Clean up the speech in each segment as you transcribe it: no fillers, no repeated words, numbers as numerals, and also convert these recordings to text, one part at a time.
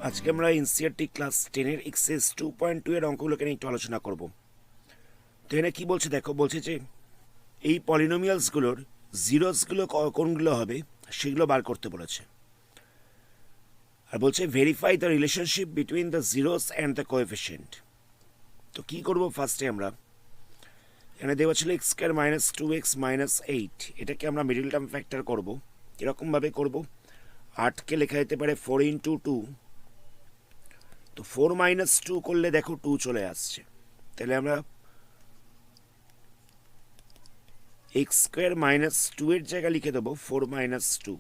আজকে আমরা NCERT class 10 এর এক্সারসাইজ 2.2 এর অঙ্কগুলোকে নিয়ে একটু আলোচনা করব। তো এখানে কি বলছে দেখো, বলছে যে এই পলিনোমিয়ালসগুলোর জিরোসগুলো কোনগুলো হবে সেগুলো বার করতে বলেছে। আর বলছে verify the relationship between the zeros and the coefficient. তো কি করব, ফার্স্টে আমরা এখানে দেওয়া ছিল x square minus 2x minus 8, এটাকে আমরা মিডল টার্ম ফ্যাক্টর করব। এরকমভাবে করব, 8কে লেখা যেতে পারে 4 ইন্টু 2। তো 4 মাইনাস 2 করলে দেখো 2 চলে আসছে, তাহলে আমরা এক্স স্কোয়ার মাইনাস 2 এর জায়গায় লিখে দেবো 4 মাইনাস 2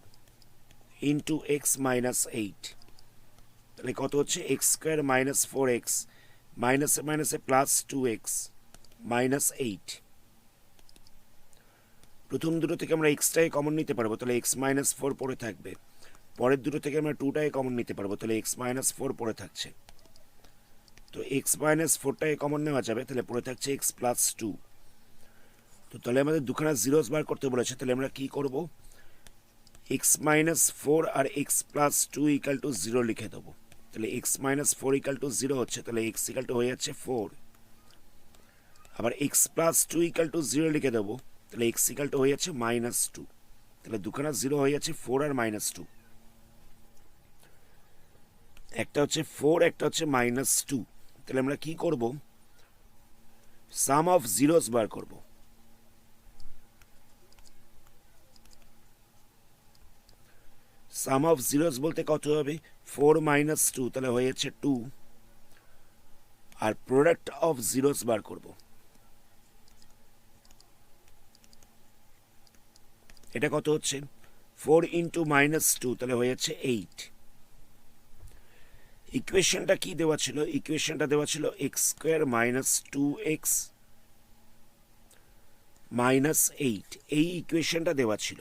ইন্টু এক্স মাইনাস 8। তাহলে কত হচ্ছে এক্স স্কোয়ার মাইনাস 4x মাইনাসে মাইনাসে প্লাস 2x মাইনাস 8। প্রথম দুটো থেকে আমরা এক্সটাই কমন নিতে পারবো, তাহলে এক্স মাইনাস 4 পড়ে থাকবে। পরের দুটো থেকে আমরা 2টাই কমন নিতে পারবো, তাহলে এক্স মাইনাস 4 পড়ে থাকছে। তো এক্স মাইনাস 4টাই কমন নেওয়া যাবে, তাহলে পড়ে থাকছে এক্স প্লাস 2। তো তাহলে আমাদের দুখানা জিরোস বার করতে বলেছে, তাহলে আমরা কি করব, এক্স মাইনাস 4 আর এক্স প্লাস 2 ইকাল টু 0 লিখে দেবো। তাহলে এক্স মাইনাস 4 ইকাল টু 0 হচ্ছে, তাহলে এক্স ইকাল টু হয়ে যাচ্ছে 4। আবার এক্স প্লাস 2 ইকাল টু 0 লিখে দেবো, তাহলে এক্স ইকাল টু হয়ে যাচ্ছে মাইনাস 2। তাহলে দুখানা 0 হয়ে যাচ্ছে 4 আর মাইনাস 2। একটা হচ্ছে 4, একটা হচ্ছে মাইনাস 2। তাহলে আমরা কি করব, সাম অফ জিরোস বার করব। সাম অফ জিরোস বলতে কত হবে, 4 মাইনাস 2, তাহলে হয়ে যাচ্ছে 2। আর প্রোডাক্ট অফ জিরোস বার করব। এটা কত হচ্ছে 4 ইন্টু মাইনাস 2, তাহলে হয়ে যাচ্ছে 8। ইকুয়েশনটা কি দেওয়া ছিল, ইকুয়েশনটা দেওয়া ছিল x square minus 2x minus 8, এই ইকুয়েশনটা দেওয়া ছিল।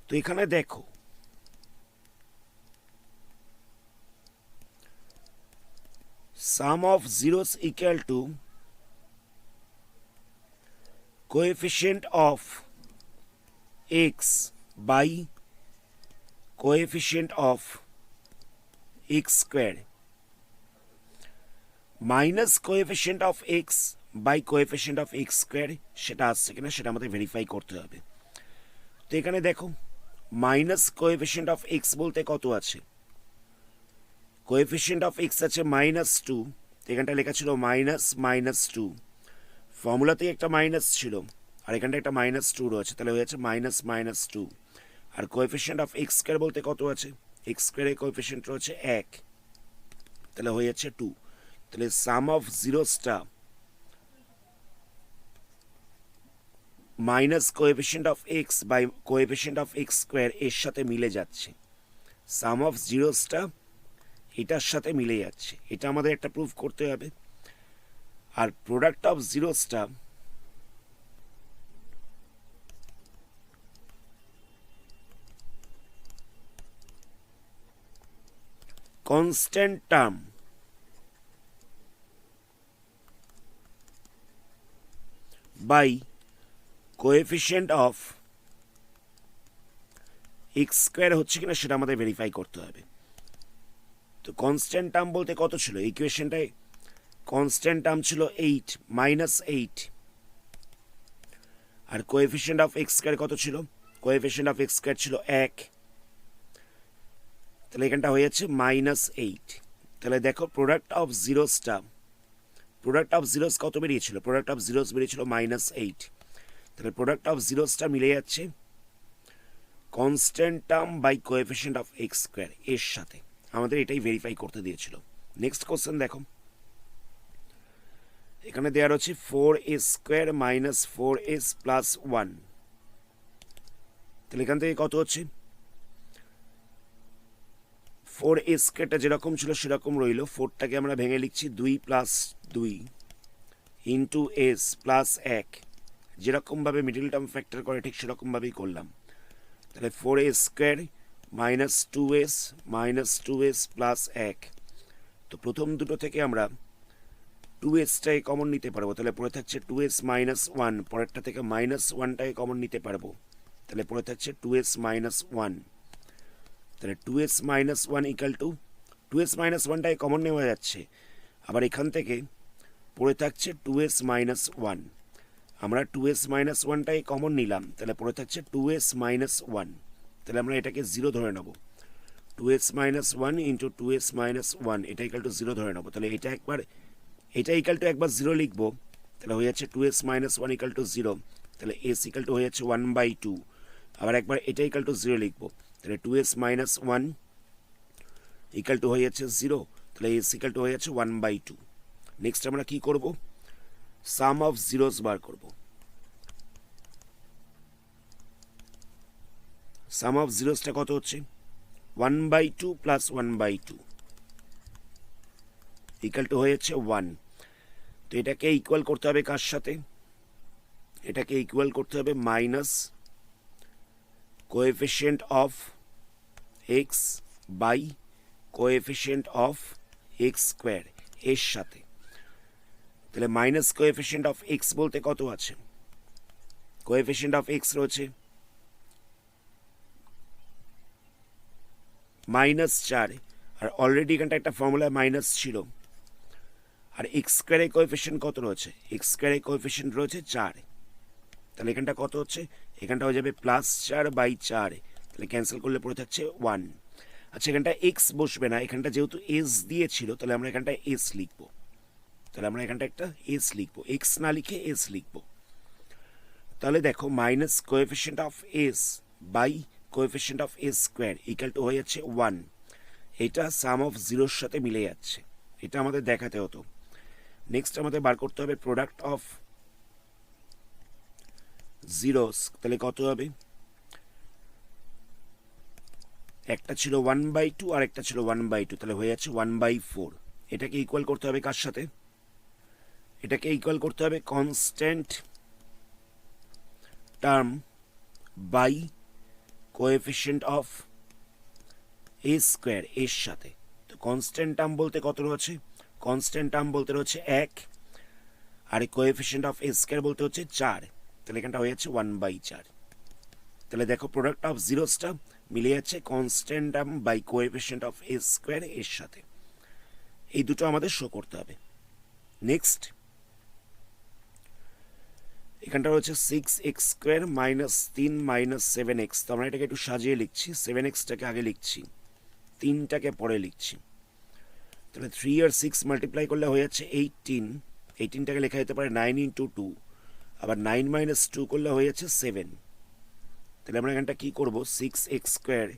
তো এখানে দেখো sum of zeros equal to coefficient of x by coefficient of x square minus coefficient of x by coefficient of x square, সেটা আসছে কিনা সেটা আমাদের ভেরিফাই করতে হবে। তো এখানে দেখো মাইনাস কোএফিসিয়েন্ট অফ এক্স বলতে কত আছে, কোএফিসিয়েন্ট অফ এক্স আছে মাইনাস 2। এখানটা লেখা ছিল মাইনাস মাইনাস 2, ফর্মুলাতেই একটা মাইনাস ছিল আর এখানটা একটা মাইনাস 2 রয়েছে, তাহলে হয়ে যাচ্ছে মাইনাস মাইনাস 2। আর কোএফিসিয়েন্ট অফ এক্স স্কোয়ার বলতে কত আছে, এক্স স্কোয়ারের কোএফিসিয়েন্ট রয়েছে 1, তাহলে হয়ে যাচ্ছে 2। তাহলে সাম অফ জিরোসটা minus coefficient of x by coefficient of x square এর সাথে মিলে যাচ্ছে। সাম অফ জিরোসটা এটার সাথে মিলে যাচ্ছে, এটা আমাদের একটা প্রুফ করতে হবে। আর প্রোডাক্ট অফ জিরোসটা constant term by coefficient of x square হচ্ছে কিনা সেটা আমাদের ভেরিফাই করতে হবে। তো কনস্ট্যান্ট টার্ম বলতে কত ছিল, ইকুয়েশনটায় কনস্ট্যান্ট টার্ম ছিল 8 মাইনাস 8। আর কোএফিসিয়েন্ট অফ এক্স স্কোয়ার কত ছিল, কোএফিসিয়েন্ট অফ এক্স স্কোয়ার ছিল 1, তাহলে এখানটা হয়ে যাচ্ছে মাইনাস 8। তাহলে দেখো প্রোডাক্ট অফ জিরোসটা, প্রোডাক্ট অফ জিরোস কত বেরিয়েছিল, প্রোডাক্ট অফ জিরোস বেরিয়েছিল মাইনাস 8। তাহলে প্রোডাক্ট অফ জিরোসটা মিলে যাচ্ছে constant term by coefficient of x square এর সাথে, আমাদের এটাই ভেরিফাই করতে দিয়েছিল। নেক্সট কোশ্চেন দেখো, এখানে দেওয়া রয়েছে 4a square minus 4s plus 1। তাহলে এখান থেকে কত হচ্ছে, 4a স্কোয়ারটা যেরকম ছিল সেরকম রইল, 4টাকে আমরা ভেঙে লিখছি 2 প্লাস 2 ইন্টু এস প্লাস 1, যেরকমভাবে মিডল টার্ম ফ্যাক্টর করে ঠিক সেরকমভাবেই করলাম। তাহলে 4a square minus 2s plus 1। তো প্রথম দুটো থেকে আমরা 2sটাই কমন নিতে পারবো, তাহলে পড়ে থাকছে 2s মাইনাস 1, পরেরটা থেকে মাইনাস 1টাই কমন নিতে পারবো, তাহলে পড়ে থাকছে 2s মাইনাস 1। তাহলে 2s minus 1 equal to 2s minus ওয়ানটাই কমন নেওয়া যাচ্ছে, আবার এখান থেকে পড়ে থাকছে 2s মাইনাস ওয়ান। আমরা 2s মাইনাস ওয়ানটাই কমন নিলাম, তাহলে পড়ে থাকছে 2s মাইনাস ওয়ান। তাহলে আমরা এটাকে জিরো ধরে নেব। 2s minus one into 2s minus one, এটা ইকাল টু জিরো ধরে নেবো। তাহলে এটা ইকাল টু একবার জিরো লিখবো, তাহলে হয়ে যাচ্ছে 2s minus one equal to zero. তাহলে s ইকাল টু হয়ে যাচ্ছে 1/2। আবার একবার এটা ইকাল টু জিরো লিখবো, তাহলে 2s minus one equal to হয়ে যাচ্ছে জিরো। তাহলে s ইকাল টু হয়ে যাচ্ছে 1/2। নেক্সট আমরা কি করব, সাম অফ জিরোস বার করব। সাম অফ জিরোসটা কত হচ্ছে, 1/2 প্লাস 1/2 ইকাল টু হয়ে যাচ্ছে 1। তো এটাকে ইকুয়াল করতে হবে কার সাথে, এটাকে ইকুয়াল করতে হবে minus coefficient of x by coefficient of x square এর সাথে। তাহলে মাইনাস কোএফিসিয়েন্ট অফ এক্স বলতে কত আছে, কোএফিসিয়েন্ট অফ এক্স রয়েছে -4, আর অলরেডি এখানটা একটা ফর্মুলা মাইনাস ছিল। আর এক্স স্কোয়ারের কোএফিসিয়েন্ট কত রয়েছে, এক্স স্কোয়ারের কোএফিসিয়েন্ট রয়েছে 4। তাহলে এখানটা কত হচ্ছে, এখানটা হয়ে যাবে +4/4। তাহলে ক্যান্সেল করলে পড়ে থাকছে 1। আচ্ছা, এখানটা এক্স বসবে না, এখানটা যেহেতু এস দিয়েছিল, তাহলে আমরা এখানটা এস লিখবো। তাহলে আমরা এখানটা একটা এস লিখবো, এক্স না লিখে এস লিখবো। তাহলে দেখো minus coefficient of s by coefficient of s square equal to হয়ে যাচ্ছে 1। এটা সাম অফ জিরোর সাথে মিলে যাচ্ছে, এটা আমাদের দেখাতে হতো। নেক্সট আমাদের বার করতে হবে প্রোডাক্ট অফ জিরোস। তাহলে কত হবে, একটা ছিল 1/2 আর একটা ছিল 1/2, তাহলে হয়ে যাচ্ছে 1/4। এটাকে ইকুয়াল করতে হবে কার সাথে, এটাকে ইকুয়াল করতে হবে constant term by coefficient of a square এর সাথে। তো কনস্ট্যান্ট টার্ম বলতে কত রয়েছে, কনস্ট্যান্ট টার্ম বলতে রয়েছে 1, আর কোএফিসিয়েন্ট অফ এ স্কোয়ার বলতে হচ্ছে 4। তাহলে এখানটা হয়ে যাচ্ছে 1/4। তাহলে দেখো প্রোডাক্ট অফ জিরোসটা মিলে যাচ্ছে constant term by coefficient of a square এর সাথে। এই দুটো আমাদের শো করতে হবে। নেক্সট এখানটা রয়েছে 6x² -3 -7x। তো আমরা এটাকে একটু সাজিয়ে লিখছি, 7xটাকে আগে লিখছি, 3টাকে পরে লিখছি। তাহলে 3 আর 6 মাল্টিপ্লাই করলে হয়ে যাচ্ছে 18। 18টাকে লেখা যেতে পারে 9 × 2, আবার 9 - 2 করলে হয়ে যাচ্ছে 7। তাহলে আমরা এখানটা কি করবো, 6x²,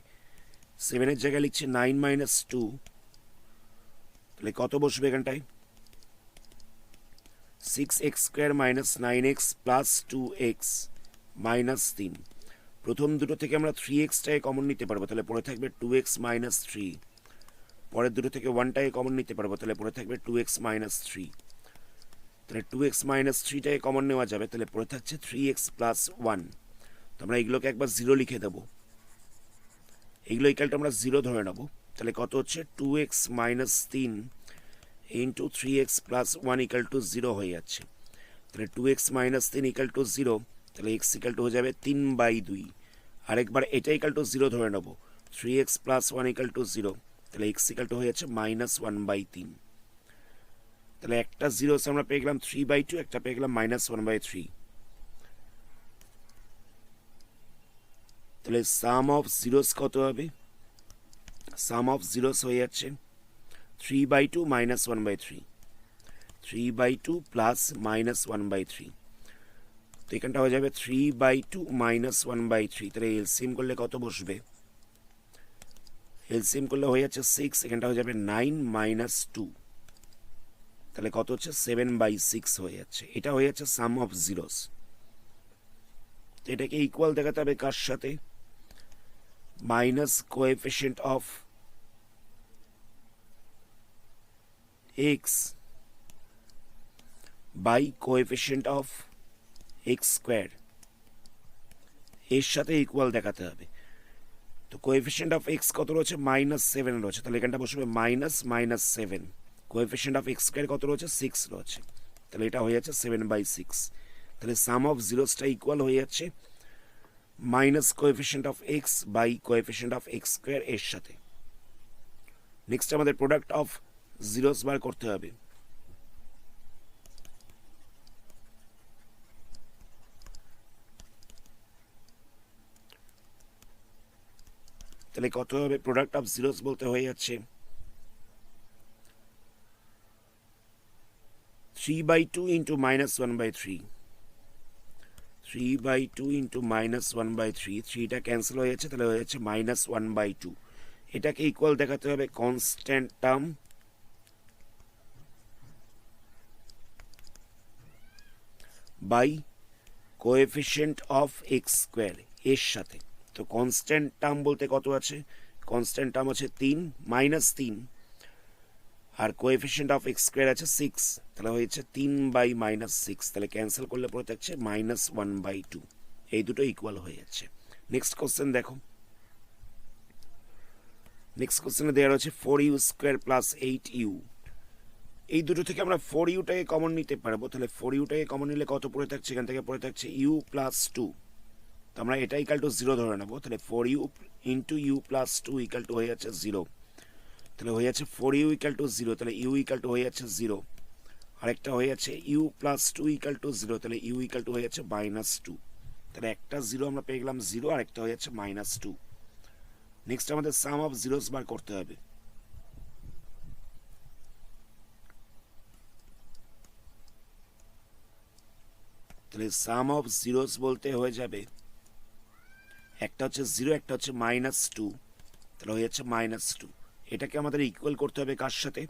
7-এর জায়গায় লিখছি 9 - 2। তাহলে কত বসবে এখানটায়, 6x² - 9x + 2x - 3। প্রথম দুটো থেকে আমরা 3xটাকে কমন নিতে পারবো, তাহলে পড়ে থাকবে 2x - 3। পরের দুটো থেকে 1টাকে কমন নিতে পারবো, তাহলে পড়ে থাকবে 2x - 3। তাহলে 2x - 3টাকে কমন নেওয়া যাবে, তাহলে পড়ে থাকছে 3x + 1। তো আমরা এগুলোকে একবার জিরো লিখে দেবো, এগুলো ইকালটা আমরা জিরো ধরে নেবো। তাহলে কত হচ্ছে, 2x - 3 into 3x + 1 equal to 0 হয়ে যাচ্ছে। তাহলে 2x - 3 ইকাল টু 0, তাহলে x ইকাল টু হয়ে যাবে 3/2। আরেকবার এটা ইকাল টু 0 ধরে নেবো, 3x + 1 ইকাল টু 0, তাহলে x ইকাল টু হয়ে যাচ্ছে -1/3। তাহলে একটা জিরো আমরা পেয়ে গেলাম 3/2, একটা পেয়ে গেলাম -1/3। তাহলে সাম অফ জিরোস কত হবে, সাম অফ জিরোস হয়ে যাচ্ছে 3/2 -1/3, 3/2 প্লাস -1/3। তো এখানটা হয়ে যাবে 3/2 -1/3। তাহলে এলসিএম করলে কত বসবে, এলসিএম করলে হয়ে যাচ্ছে 6, এখানটা হয়ে যাবে 9 - 2। তাহলে কত হচ্ছে, 7/6 হয়ে যাচ্ছে। এটা হয়ে যাচ্ছে সাম অফ জিরোস। এটাকে ইকুয়াল দেখাতে হবে কার সাথে, minus coefficient of x by coefficient of x square এর সাথে ইকুয়াল দেখাতে হবে। তো কোএফিসিয়েন্ট অফ এক্স কত রয়েছে, -7 রয়েছে, তাহলে এখানটা বসবে -7। কোএফিসিয়েন্ট অফ এক্স স্কোয়ার কত রয়েছে, 6 রয়েছে, তাহলে এটা হয়ে যাচ্ছে 7/6। তাহলে সাম অফ জিরোসটা ইকুয়াল হয়ে যাচ্ছে minus coefficient of x by coefficient of x square এর সাথে। নেক্সট আমাদের প্রোডাক্ট অফ জিরোস বার করতে হবে। তাহলে কত হবে? প্রোডাক্ট অফ জিরোস বলতে হয়ে যাচ্ছে 3/2 ইন্টু -1/3, 3/2 ইন্টু -1/3, 3টা ক্যান্সেল হয়ে যাচ্ছে, তাহলে হয়ে যাচ্ছে -1/2। এটাকে ইকুয়াল দেখাতে হবে constant term by coefficient of x square এর সাথে। তো কনস্ট্যান্ট টার্ম বলতে কত আছে? কনস্ট্যান্ট টার্ম আছে 3 -3, আর কোএফিসিয়েন্ট অফ এক্স স্কোয়ার আছে 6, তাহলে হয়েছে 3/-6, তাহলে ক্যান্সেল করলে পরে থাকছে -1/2। এই দুটো ইকুয়াল হয়ে যাচ্ছে। নেক্সট কোশ্চেন দেখো। নেক্সট কোশ্চেনে দেওয়া রয়েছে 4u স্কোয়ার প্লাস 8u। এই দুটো থেকে আমরা 4uটাকে কমন নিতে পারবো, তাহলে 4uটাকে কমন নিলে কত পড়ে থাকছে? এখান থেকে পড়ে থাকছে u প্লাস 2, তো আমরা এটা ইকাল টু 0 ধরে নেবো। তাহলে 4u into u plus 2 equal to হয়ে যাচ্ছে 0, তাহলে হয়ে যাচ্ছে 4u ইকাল টু 0, তাহলে u ইকাল টু হয়ে যাচ্ছে 0। আরেকটা হয়ে যাচ্ছে u প্লাস 2 ইকাল টু 0, তাহলে u ইকাল টু হয়ে যাচ্ছে -2, তাহলে একটা 0 আমরা পেয়ে গেলাম 0, আর একটা হয়ে যাচ্ছে -2। নেক্সট আমাদের সাম অফ জিরোস বার করতে হবে। তাহলে সাম অফ জিরোস বলতে হয়ে যাবে, একটা হচ্ছে 0, একটা হচ্ছে -2, তাহলে হয়ে যাচ্ছে -2। এটাকে আমাদের ইকুয়াল করতে হবে কার সাথে?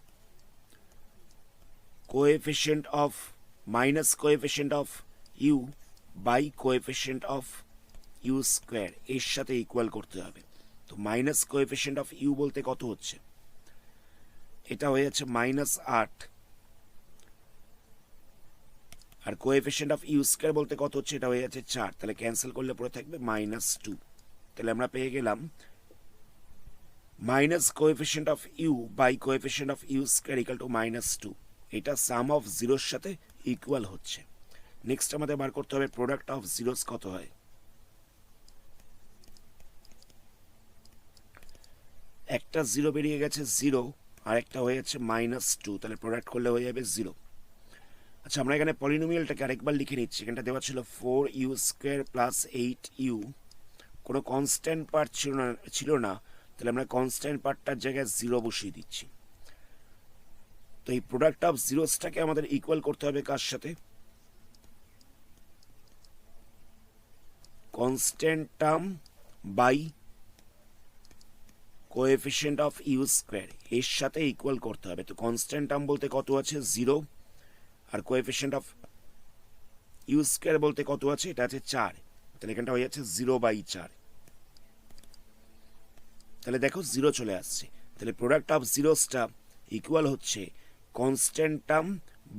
Coefficient of minus coefficient of u by coefficient of u square এর সাথে ইকুয়াল করতে হবে। তো মাইনাস কোএফিসিয়েন্ট অফ ইউ বলতে কত হচ্ছে? এটা হয়ে যাচ্ছে -8, আর কোএফিসিয়েন্ট অফ ইউ স্কোয়ার বলতে কত হচ্ছে? এটা হয়ে যাচ্ছে 4, তাহলে ক্যান্সেল করলে পরে থাকবে -2। তাহলে আমরা পেয়ে গেলাম minus coefficient of u by coefficient of u square equal to -2। এটা সাম অফ জিরোর সাথে ইকুয়াল হচ্ছে। নেক্সট আমাদের বার করতে হবে প্রোডাক্ট অফ জিরোস কত হয়। একটা 0 বেরিয়ে গেছে 0, আর একটা হয়ে যাচ্ছে -2, তাহলে প্রোডাক্ট করলে হয়ে যাবে 0। আচ্ছা, আমরা এখানে পলিনোমিয়ালটাকে আরেকবার লিখে নিচ্ছি। এখানটা দেওয়া ছিল 4u স্কোয়ার প্লাস 8u, কোনো কনস্ট্যান্ট পার্ট ছিল না, তাহলে আমরা কনস্ট্যান্ট পার্টটার জায়গায় 0 বসিয়ে দিচ্ছি। তো এই প্রোডাক্ট অফ জিরোসটাকে আমাদের ইকুয়াল করতে হবে কার সাথে? Constant term by coefficient of u square এর সাথে ইকুয়াল করতে হবে। তো কনস্ট্যান্ট টার্ম বলতে কত আছে? 0, আর কোএফিসিয়েন্ট অফ ইউ স্কোয়ার বলতে কত আছে? এটা আছে 4, তাহলে এখানটা হয়ে যাচ্ছে 0/4। তাহলে দেখো 0 চলে আসছে, তাহলে প্রোডাক্ট অফ জিরোসটা ইকুয়াল হচ্ছে constant term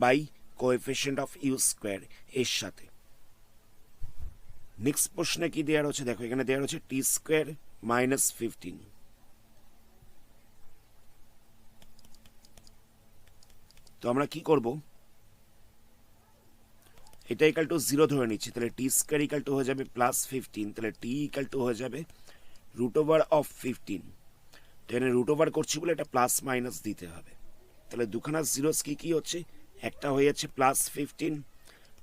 by coefficient of u square এর সাথে। নেক্সট প্রশ্নে কি দেওয়া রয়েছে দেখো, এখানে দেওয়া রয়েছে টি স্কোয়ার -15। তো আমরা কি করব? এটা ইকাল টু 0 ধরে নিচ্ছি, তাহলে টি স্কোয়ার ইকাল টু হয়ে যাবে +15, তাহলে টি ইকাল টু হয়ে যাবে √15। তো এখানে √ওভার করছি বলে এটা প্লাস মাইনাস দিতে হবে। তাহলে দুখানা জিরোস কি কি হচ্ছে? একটা হয়ে যাচ্ছে +15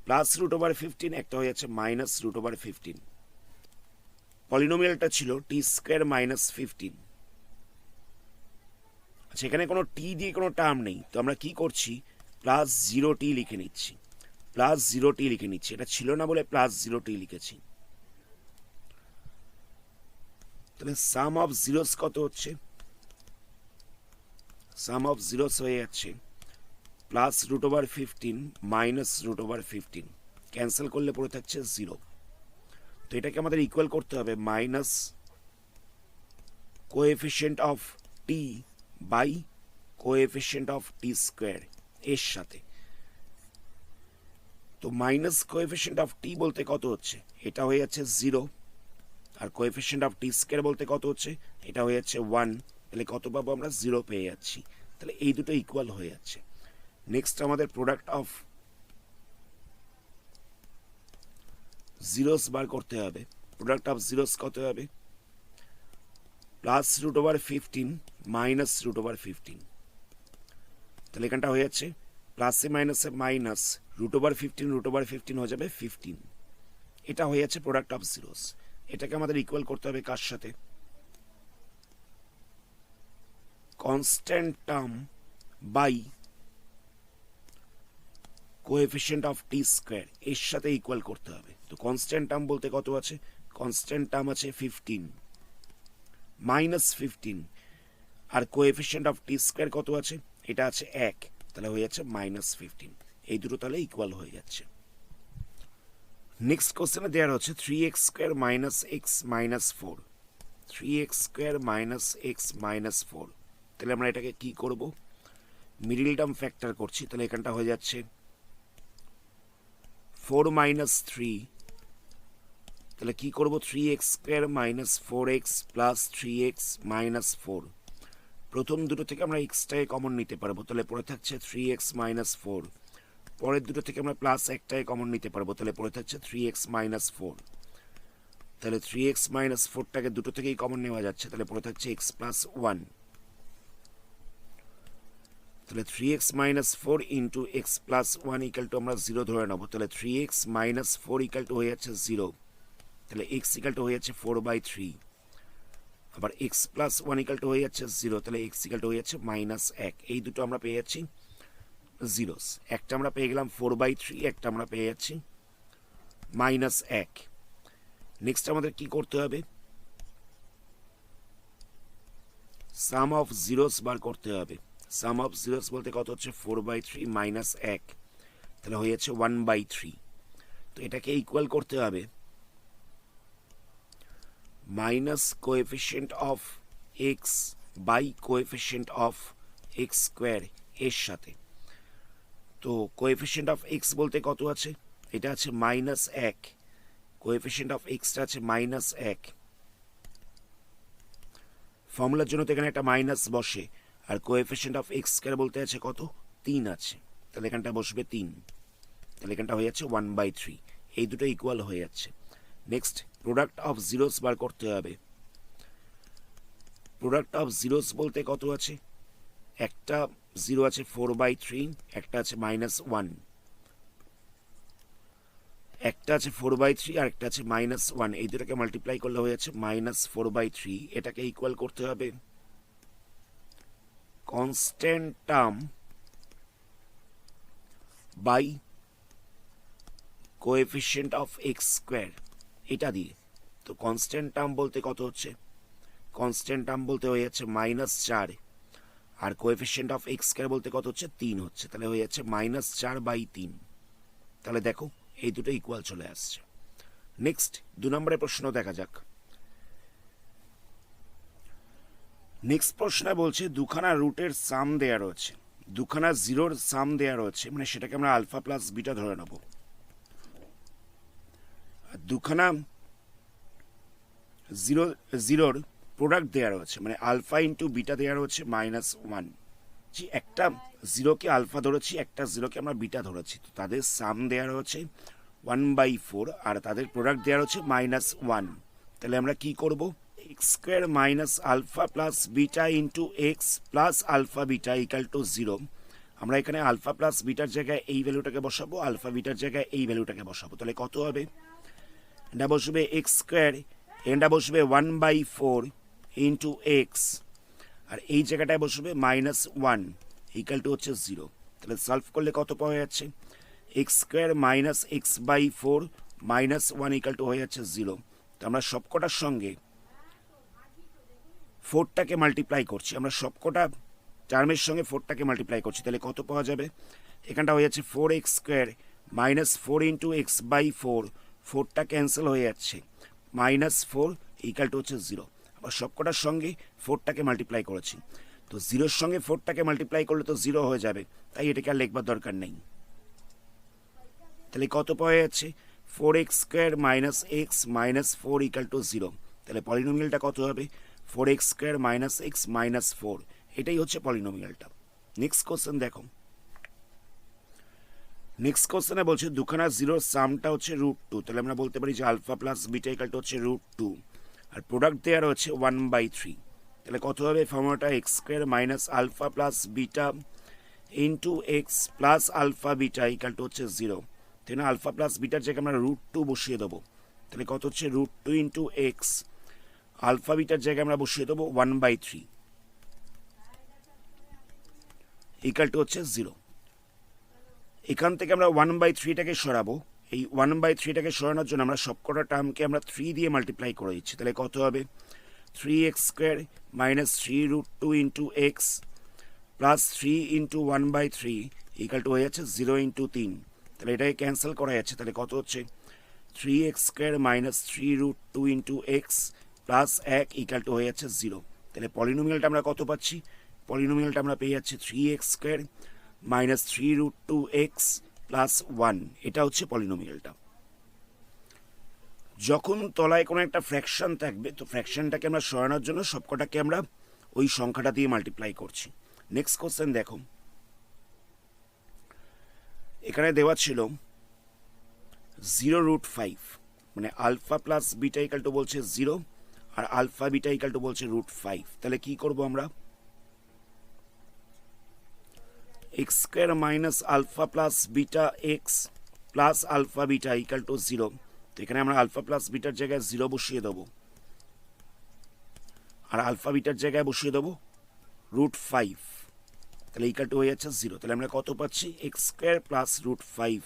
প্লাস √15, একটা হয়ে যাচ্ছে -√15। পলিনোমিয়ালটা ছিল টি স্কোয়ার -15। আচ্ছা, এখানে কোনো টি দিয়ে কোনো টার্ম নেই, তো আমরা কি করছি? +0t লিখে নিচ্ছি, +0t লিখে নিচ্ছি। এটা ছিল না বলে +0t লিখেছি। তাহলে সাম অফ জিরোস কত হচ্ছে? সাম অফ জিরোস হয়ে যাচ্ছে +√15 -√15, ক্যান্সেল করলে পড়ে থাকছে 0। তো এটাকে আমাদের ইকুয়াল করতে হবে minus coefficient of t by coefficient of t square এর সাথে। তো মাইনাস কোএফিসিয়েন্ট অফ টি বলতে কত হচ্ছে? এটা হয়ে যাচ্ছে 0, আর কোএফিসিয়েন্ট অফ টি স্কোয়ার বলতে কত হচ্ছে? এটা হয়ে যাচ্ছে 1, তাহলে কত পাবো আমরা? 0 পেয়ে যাচ্ছি। তাহলে এই দুটো ইকুয়াল হয়ে যাচ্ছে। নেক্সট আমাদের প্রোডাক্ট অফ জিরোস বার করতে হবে। প্রোডাক্ট অফ জিরোস কত হবে? Plus root over 15 minus root over 15, তাহলে এখানটা হয়ে যাচ্ছে প্লাসে মাইনাসে মাইনাস রুট ওভার 15 হয়ে যাবে 15। এটা হয়ে যাচ্ছে প্রোডাক্ট অফ জিরোস। এটাকে আমাদের ইকুয়াল করতে হবে কার সাথে? Constant term by coefficient of t square, এর সাথে ইকুয়াল করতে হবে। তো কনস্ট্যান্ট টার্ম বলতে কত আছে? কনস্ট্যান্ট টার্ম আছে 15 মাইনাস 15, আর কোএফিসিয়েন্ট অফ টি স্কোয়ার কত আছে? এটা আছে 1, তাহলে হয়ে যাচ্ছে মাইনাস 15। এই দুটো তাহলে ইকুয়াল হয়ে যাচ্ছে। নেক্সট কোশ্চেনে দেওয়া হচ্ছে 3x square minus x minus 4, 3x square minus x minus 4। তাহলে আমরা এটাকে কি করব? মিডল টার্ম ফ্যাক্টর করছি, তাহলে এখানটা হয়ে যাচ্ছে 4 মাইনাস 3, তাহলে কি করব? 3x square minus 4x plus 3x minus 4। প্রথম দুটো থেকে আমরা এক্সটাকে কমন নিতে পারবো, তাহলে পড়ে থাকছে 3x মাইনাস 4। পরের দুটো থেকে আমরা প্লাস একটাকে কমন নিতে পারবো, তাহলে পড়ে থাকছে 3x মাইনাস 4। তাহলে 3x মাইনাস 4টাকে দুটো থেকেই কমন নেওয়া যাচ্ছে, তাহলে পড়ে থাকছে x প্লাস 1। তাহলে 3x minus 4 into x plus 1 equal two আমরা 0 ধরে নেবো, তাহলে 3x মাইনাস 4 ইকাল টু হয়ে যাচ্ছে 0, তাহলে x ইকাল টু হয়ে যাচ্ছে 4/3। আবার x প্লাস 1 ইকাল টু হয়ে যাচ্ছে 0, তাহলে x ইকাল টু হয়ে যাচ্ছে মাইনাস 1। এই দুটো আমরা পেয়ে যাচ্ছি জিরোস। একটা আমরা পেয়ে গেলাম 4/3, একটা আমরা পেয়ে যাচ্ছি মাইনাস 1। নেক্সট আমাদের কি করতে হবে? সাম অফ জিরোস বার করতে হবে। সাম অফ জিরোস বলতে কত হচ্ছে? 4/3 মাইনাস 1, তাহলে হয়ে যাচ্ছে 1/3। তো এটাকে ইকুয়াল করতে হবে minus coefficient of x by coefficient of x square এর সাথে। তো কোএফিসিয়েন্ট অফ এক্স বলতে কত আছে? এটা আছে মাইনাস 1, কোএফিসিয়েন্ট অফ এক্সটা আছে মাইনাস 1। ফর্মুলার জন্য তো এখানে একটা মাইনাস বসে, আর কোএফিসিয়েন্ট অফ এক্স স্কোয়ার বলতে আছে কত? 3 আছে, তাহলে এখানটা বসবে 3, তাহলে এখানটা হয়ে যাচ্ছে 1/3। এই দুটো ইকুয়াল হয়ে যাচ্ছে। নেক্সট প্রোডাক্ট অফ জিরোস বার করতে হবে। প্রোডাক্ট অফ জিরোস বলতে কত আছে? একটা 0 আছে 4/3, একটা আছে মাইনাস 1, একটা আছে 4/3 আর একটা আছে মাইনাস 1। এই দুটোকে মাল্টিপ্লাই করলে হয়ে যাচ্ছে মাইনাস 4/3। এটাকে ইকুয়াল করতে হবে constant term by coefficient of x square, এটা দিয়ে। তো কনস্ট্যান্ট টার্ম বলতে কত হচ্ছে? কনস্ট্যান্ট টার্ম বলতে হয়ে যাচ্ছে মাইনাস 4, আর কোএফিসিয়েন্ট অফ এক্স স্কোয়ার বলতে কত হচ্ছে? 3 হচ্ছে, তাহলে হয়ে যাচ্ছে -4/3। তাহলে দেখো এই দুটো ইকুয়াল চলে আসছে। নেক্সট 2 নম্বরের প্রশ্ন দেখা যাক। নেক্সট প্রশ্নে বলছে দুখানা রুটের সাম দেয়া রয়েছে, দুখানা জিরোর সাম দেয়া রয়েছে, মানে সেটাকে আমরা আলফা প্লাস বিটা ধরে নেব। দুখানা জিরোর প্রোডাক্ট দেওয়া রয়েছে, মানে আলফা ইন্টু বিটা দেওয়া রয়েছে -1। একটা জিরোকে আলফা ধরেছি, একটা জিরোকে আমরা বিটা ধরেছি, তো তাদের সাম দেওয়া রয়েছে 1/4, আর তাদের প্রোডাক্ট দেওয়া রয়েছে -1। তাহলে আমরা কি করব? X square minus alpha plus beta into x plus alpha beta equal to 0। আমরা এখানে আলফা প্লাস বিটার জায়গায় এই ভ্যালুটাকে বসাবো, আলফা বিটার জায়গায় এই ভ্যালুটাকে বসাবো। তাহলে কত হবে? এটা বসবে এক্স স্কোয়ার, এটা বসবে 1/4 ইন্টু এক্স, আর এই জায়গাটায় বসবে -1 ইকাল টু হচ্ছে 0। তাহলে সলভ করলে কত পাওয়া যাচ্ছে? X square minus x/4 -1 equal to হয়ে যাচ্ছে 0। তো আমরা সবকটার সঙ্গে 4টাকে মাল্টিপ্লাই করছি, আমরা সবকটা টার্মের সঙ্গে 4টাকে মাল্টিপ্লাই করছি, তাহলে কত পাওয়া যাবে? এখানটা হয়ে যাচ্ছে 4x স্কোয়ার -4 ইন্টু x/4, 4টা ক্যান্সেল হয়ে যাচ্ছে, -4 ইকাল টু হচ্ছে 0। আবার সবকটার সঙ্গে 4টাকে মাল্টিপ্লাই করেছি, তো 0-র সঙ্গে 4টাকে মাল্টিপ্লাই করলে তো 0 হয়ে যাবে, তাই এটাকে আর লিখবার দরকার নেই। তাহলে কত পাওয়া যাচ্ছে? 4x square minus x minus 4 equal to 0। তাহলে পলিনোমিয়ালটা কত হবে? 4x square minus x minus 4, এটাই হচ্ছে পলিনোমিয়ালটা। নেক্সট কোশ্চেন দেখো। নেক্সট কোশ্চেনে বলছে দুখানা জিরোর সামটা হচ্ছে √2, তাহলে আমরা বলতে পারি যে alpha plus beta equal to হচ্ছে √2, আর প্রোডাক্ট দেওয়া রয়েছে 1/3। তাহলে কত হবে ফর্মুলাটা x square minus alpha plus beta into x plus alpha beta equal to হচ্ছে 0। তাই না, আলফা প্লাস বিটার জায়গায় আমরা √2 বসিয়ে দেবো। তাহলে কত হচ্ছে √2 ইন্টু এক্স, আলফা বিটার জায়গায় আমরা বসিয়ে দেবো 1/3 ইকাল টু হচ্ছে 0। এখান থেকে আমরা 1/3টাকে সরাবো। এই 1/3টাকে সরানোর জন্য আমরা সবকটা টার্মকে আমরা 3 দিয়ে মাল্টিপ্লাই করে দিচ্ছি। তাহলে কত হবে 3x square minus 3√2 into x plus 3 into 1/3 equal to হয়ে যাচ্ছে 0 ইন্টু 3। তাহলে এটাকে ক্যান্সেল করা যাচ্ছে। তাহলে কত হচ্ছে 3x square minus 3√2 into x plus 1 equal to হয়ে যাচ্ছে 0। তাহলে পলিনোমিয়ালটা আমরা কত পাচ্ছি, পলিনোমিয়ালটা আমরা পেয়ে যাচ্ছি 3x square minus 3√2 x plus 1। এটা হচ্ছে পলিনোমিয়ালটা। যখন তলায় কোনো একটা ফ্র্যাকশন থাকবে, তো ফ্র্যাকশনটাকে আমরা সরানোর জন্য সবকটাকে আমরা ওই সংখ্যাটা দিয়ে মাল্টিপ্লাই করছি। নেক্সট কোশ্চেন দেখো, এখানে দেওয়া ছিল 0√5, মানে alpha plus beta equal to বলছে 0 আর আলফা বিটা ইকাল টু বলছে √5। তাহলে কি করব আমরা, x square minus alpha plus beta x plus alpha beta equal to 0। তো এখানে আমরা আলফা প্লাস বিটার জায়গায় 0 বসিয়ে দেবো আর আলফা বিটার জায়গায় বসিয়ে দেবো √5। তাহলে ইকাল টু হয়ে যাচ্ছে 0। তাহলে আমরা কত পাচ্ছি x square plus √5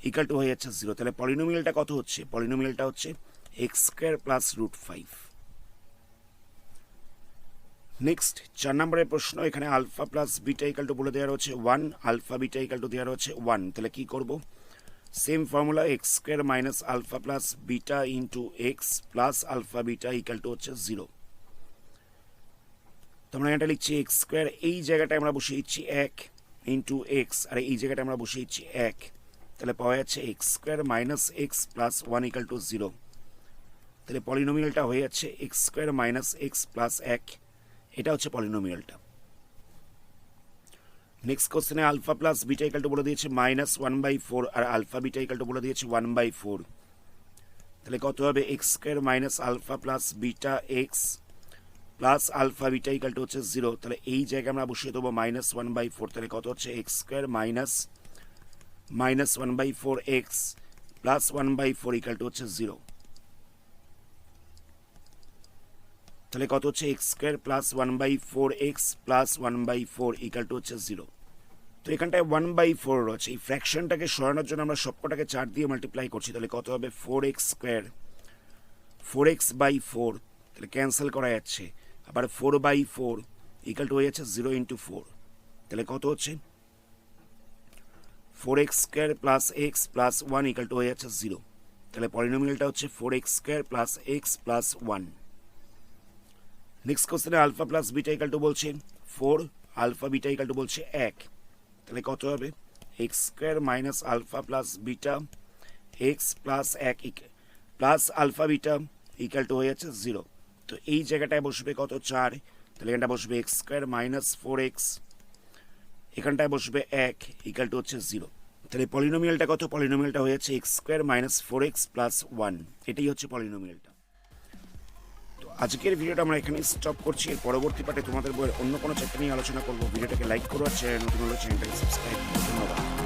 equal to হয়ে যাচ্ছে 0। তাহলে পলিনোমিয়ালটা কত হচ্ছে, পলিনোমিয়ালটা হচ্ছে এক্স স্কোয়ার প্লাস √5। নেক্সট 4 নম্বরের প্রশ্ন, এখানে alpha plus beta equal to বলে দেওয়া হচ্ছে 1, আলফা বিটা ইকাল টু দেওয়া হচ্ছে 1। তাহলে কি করব, same formula x square minus alpha plus beta into x plus alpha beta equal to হচ্ছে 0। তো আমরা এটা লিখছি এক্স স্কোয়ার, এই জায়গাটায় আমরা বসিয়ে দিচ্ছি 1 ইন্টু এক্স আর এই জায়গাটা আমরা বসিয়ে দিচ্ছি 1। তাহলে পাওয়া যাচ্ছে x square minus x plus 1 equal to 0। তাহলে পলিনোমিয়ালটা হয়ে যাচ্ছে x square minus x plus 1। এটা হচ্ছে পলিনোমিয়ালটা। নেক্সট কোশ্চেনে alpha plus beta equal to বলে দিয়েছে -1/4 আর আলফা বিটা ইকাল টু বলে দিয়েছে 1/4। তাহলে কত হবে x square minus alpha plus beta x plus alpha beta equal to হচ্ছে 0। তাহলে এই জায়গায় আমরা বসিয়ে দেবো -1/4। তাহলে কত হচ্ছে x square minus -1/4 x plus 1/4 equal to হচ্ছে 0। তাহলে কত হচ্ছে x square plus 1/4 x plus 1/4 equal to হচ্ছে 0। তো এখানটায় 1/4 রয়েছে, এই ফ্র্যাকশনটাকে সরানোর জন্য আমরা সবকটাকে 4 দিয়ে মাল্টিপ্লাই করছি। তাহলে কত হবে 4x স্কোয়ার 4x/4, তাহলে ক্যান্সেল করা যাচ্ছে। আবার 4/4 ইকাল টু হয়ে যাচ্ছে 0 ইন্টু 4। তাহলে কত হচ্ছে 4x square plus x plus 1 equal to হয়ে যাচ্ছে 0। তাহলে পলিনোমিয়ালটা হচ্ছে 4x square plus x plus 1। Next কোশ্চেনে alpha plus beta equal to বলছে 4, আলফা বিটা ইকাল টু বলছে 1। তাহলে কত হবে x square minus alpha plus beta x plus 1 plus alpha beta equal to হয়ে যাচ্ছে 0। তো এই জায়গাটায় বসবে কত 4। তাহলে এখানটা বসবে এক্স স্কোয়ার মাইনাস 4x, এখানটায় বসবে 1 ইকাল টু হচ্ছে 0। তাহলে পলিনোমিয়ালটা কত, পলিনোমিয়ালটা হয়ে যাচ্ছে x square minus 4x plus 1। এটাই হচ্ছে পলিনোমিয়ালটা। আজকের ভিডিওটা আমরা এখানে স্টপ করছি। এর পরবর্তী পার্টে তোমাদের বইয়ের অন্য কোনো চ্যাপ্টার নিয়ে আলোচনা করবো। ভিডিওটাকে লাইক করো আর চ্যানেল নতুন হলে চ্যানেলটাকে সাবস্ক্রাইব করো। ধন্যবাদ।